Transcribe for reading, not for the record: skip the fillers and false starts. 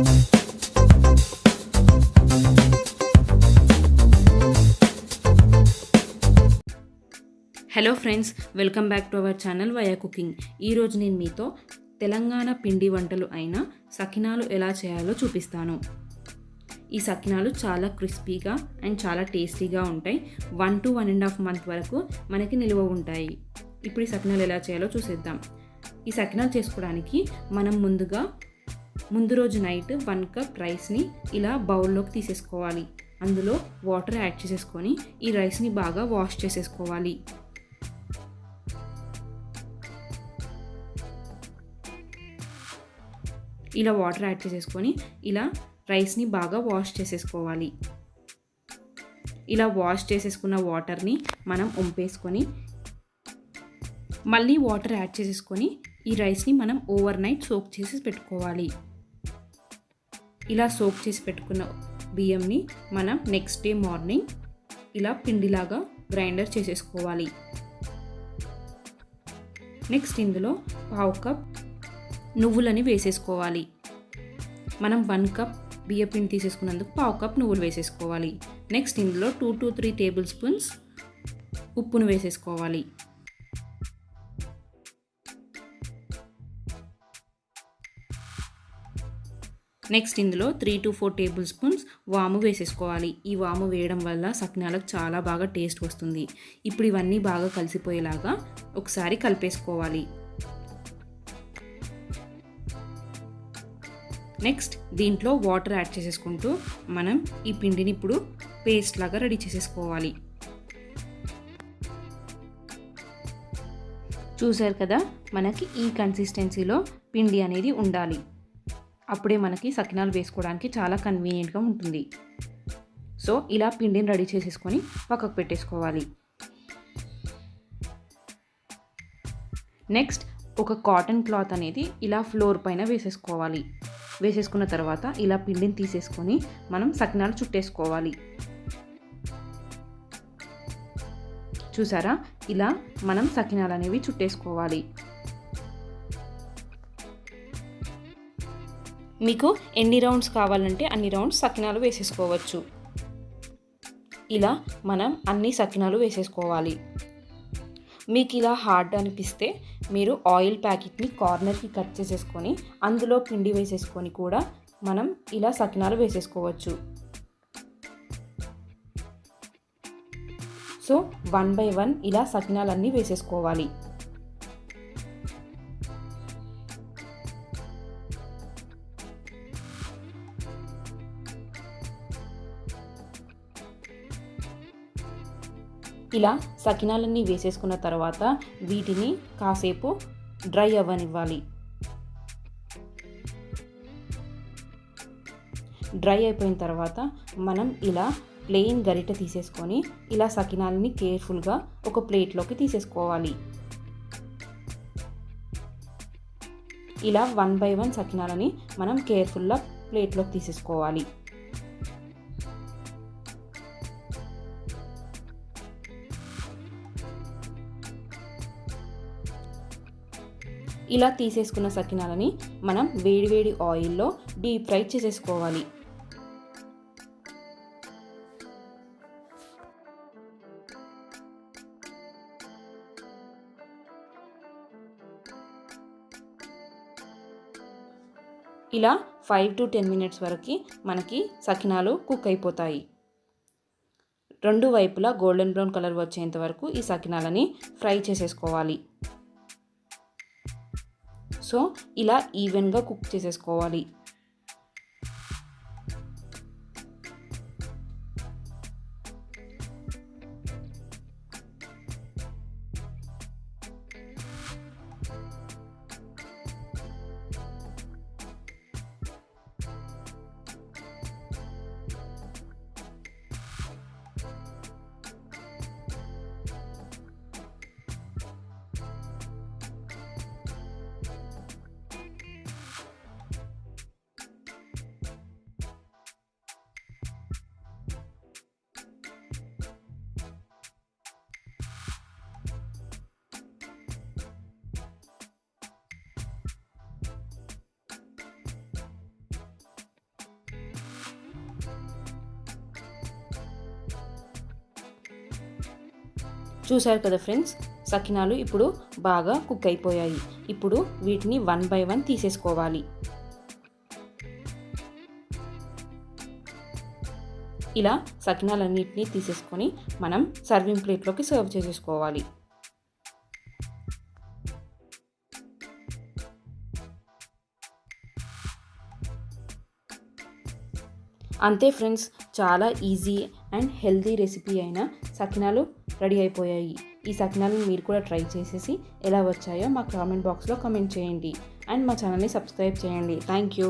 Hello friends, welcome back to our channel via cooking. ఈరోజు నేను మీతో తెలంగాణ పిండి వంటలు అయిన సకినాలు ఎలా చేయాలో చూపిస్తాను. ఈ సకినాలు చాలా క్రిస్పీగా అండ్ చాలా టేస్టీగా ఉంటాయి. 1 to 1.5 months వరకు మనకి నిల్వ ఉంటాయి. ఇప్పుడు ఈ సకినాలు ఎలా చేయాలో చూసేద్దాం. ఈ సకినాలు చేసుకోవడానికి మనం ముందు రోజు నైట్ 1 cup రైస్ని ఇలా బౌల్లోకి తీసేసుకోవాలి. అందులో వాటర్ యాడ్ చేసేసుకొని ఈ రైస్ని బాగా వాష్ చేసేసుకోవాలి. ఇలా వాటర్ యాడ్ చేసేసుకొని ఇలా రైస్ని బాగా వాష్ చేసేసుకోవాలి. ఇలా వాష్ చేసేసుకున్న వాటర్ని మనం వంపేసుకొని మళ్ళీ వాటర్ యాడ్ చేసేసుకొని ఈ రైస్ని మనం ఓవర్ నైట్ సోక్ చేసి పెట్టుకోవాలి. ఇలా సోక్ చేసి పెట్టుకున్న బియ్యంని మనం నెక్స్ట్ డే మార్నింగ్ ఇలా పిండిలాగా గ్రైండర్ చేసేసుకోవాలి. నెక్స్ట్ ఇందులో 1/2 cup నువ్వులని వేసేసుకోవాలి. మనం 1 cup బియ్య పిండి తీసేసుకున్నందుకు 1/2 cup నువ్వులు వేసేసుకోవాలి. నెక్స్ట్ ఇందులో 2 to 3 tablespoons ఉప్పును వేసేసుకోవాలి. నెక్స్ట్ ఇందులో 3 to 4 tablespoons వాము వేసేసుకోవాలి. ఈ వాము వేయడం వల్ల సకినాలకు చాలా బాగా టేస్ట్ వస్తుంది. ఇప్పుడు ఇవన్నీ బాగా కలిసిపోయేలాగా ఒకసారి కలిపేసుకోవాలి. నెక్స్ట్ దీంట్లో వాటర్ యాడ్ చేసేసుకుంటూ మనం ఈ పిండిని ఇప్పుడు పేస్ట్ లాగా రెడీ చేసేసుకోవాలి. చూసారు కదా, మనకి ఈ కన్సిస్టెన్సీలో పిండి అనేది ఉండాలి. అప్పుడే మనకి సకినాలు వేసుకోవడానికి చాలా కన్వీనియంట్గా ఉంటుంది. సో ఇలా పిండిని రెడీ చేసేసుకొని పక్కకు పెట్టేసుకోవాలి. నెక్స్ట్ ఒక కాటన్ క్లాత్ అనేది ఇలా ఫ్లోర్ పైన వేసేసుకోవాలి. వేసేసుకున్న తర్వాత ఇలా పిండిని తీసేసుకొని మనం సకినాలు చుట్టేసుకోవాలి. చూసారా, ఇలా మనం సకినాలు అనేవి చుట్టేసుకోవాలి. మీకు ఎన్ని రౌండ్స్ కావాలంటే అన్ని రౌండ్స్ సకినాలు వేసేసుకోవచ్చు. ఇలా మనం అన్ని సకినాలు వేసేసుకోవాలి. మీకు ఇలా హార్డ్ అనిపిస్తే మీరు ఆయిల్ ప్యాకెట్ని కార్నర్కి కట్ చేసేసుకొని అందులో పిండి వేసేసుకొని కూడా మనం ఇలా సకినాలు వేసేసుకోవచ్చు. సో 1 by 1 ఇలా సకినాలన్నీ వేసేసుకోవాలి. ఇలా సకినాలన్నీ వేసేసుకున్న తర్వాత వీటిని కాసేపు డ్రై అవ్వనివ్వాలి. డ్రై అయిపోయిన తర్వాత మనం ఇలా ప్లెయిన్ గరిటె తీసేసుకొని ఇలా సకినాలని కేర్ఫుల్గా ఒక ప్లేట్లోకి తీసేసుకోవాలి. ఇలా 1 by 1 సకినాలని మనం కేర్ఫుల్గా ప్లేట్లోకి తీసేసుకోవాలి. ఇలా తీసేసుకున్న సకినాలని మనం వేడివేడి ఆయిల్లో డీప్ ఫ్రై చేసేసుకోవాలి. ఇలా 5 to 10 minutes వరకు మనకి సకినాలు కుక్ అయిపోతాయి. రెండు వైపులా గోల్డెన్ బ్రౌన్ కలర్ వచ్చేంత వరకు ఈ సకినాలని ఫ్రై చేసేసుకోవాలి. సో ఇలా ఈవెన్గా కుక్ చేసేసుకోవాలి. చూశారు కదా ఫ్రెండ్స్, సకినాలు ఇప్పుడు బాగా కుక్ అయిపోయాయి. ఇప్పుడు వీటిని 1 బై 1 తీసేసుకోవాలి. ఇలా సకినాలన్నిటిని తీసేసుకొని మనం సర్వింగ్ ప్లేట్లోకి సర్వ్ చేసేసుకోవాలి. అంతే ఫ్రెండ్స్, చాలా ఈజీ అండ్ హెల్తీ రెసిపీ అయిన సకినాలు రెడీ అయిపోయాయి. ఈ సకినాలు మీరు కూడా ట్రై చేసేసి ఎలా వచ్చాయో మా కామెంట్ బాక్స్లో కామెంట్ చేయండి అండ్ మా ఛానల్ని సబ్స్క్రైబ్ చేయండి. Thank you.